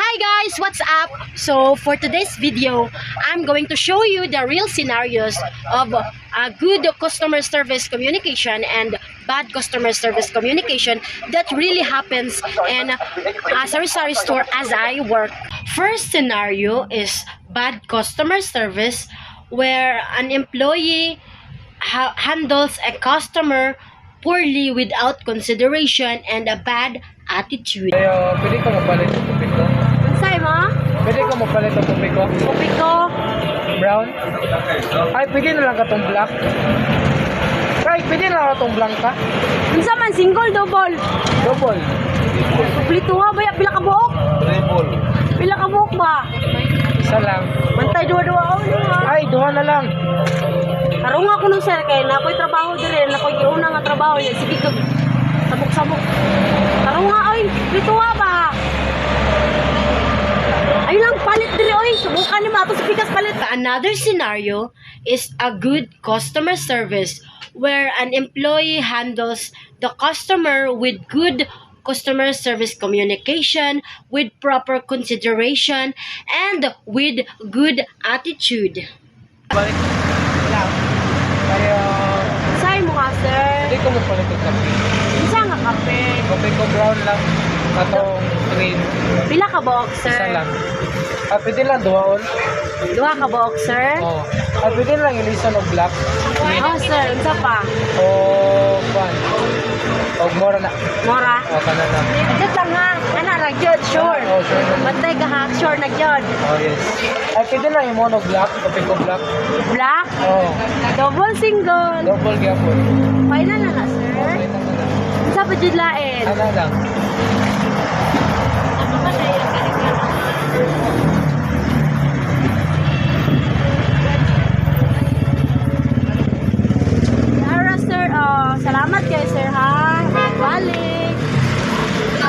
Hi guys, what's up? So for today's video, I'm going to show you the real scenarios of good customer service communication and bad customer service communication that really happens in a sari-sari store as I work. First scenario is bad customer service where an employee handles a customer poorly without consideration and a bad attitude. Ayo, pwede ko mapalit ang tubig ko? Unsay mo? Pwede ko mapalit ang tubig ko? Tubig ko. Brown? Ay, pwede na lang ka tong black? Ay, pwede na lang ka tong blanca? Unsa man, single, double? Double? Kumpleto ha ba? Pila ka buok? Triple? Pila ka buok ba? Isa lang. Bantay duwa-duwa ako ha. Ay, duha na lang. Karong ako nung sir kay na ako'y trabaho dire, na ako'y giuna nga trabaho niya. Sige ka. Sabok-sabok. Karong nga oy, dito ba? Ay lang palit dire oy, subukan ni mato sa pikas palit. Another scenario is a good customer service where an employee handles the customer with good customer service communication, with proper consideration, and with good attitude. Balik. Lang. Ayo, Say mo ka, sir. pwede ko mapalit ang kape. Isa nga kape. Kape ko brown lang. Atong green. Pila ka box, sir? Isa lang. Ah, pwede lang duhaon? Duha ka box, sir? Oo. Ah, pwede lang ilisan o black? Oh, sir. Unsa pa? O, pan? O, mora na. Mora? O, kanan lang. Adjust lang ha. Ana, nagyod. Sure. Oh, sure. Bantay ka ha. Sure, nagyod. Oh, yes. Ay, pwede lang yung mono black, kape ko black. Black? Oh, Double single. double gapon. Final na na, sir. Okay na lang. Unsa pa jud lain? Ano lang?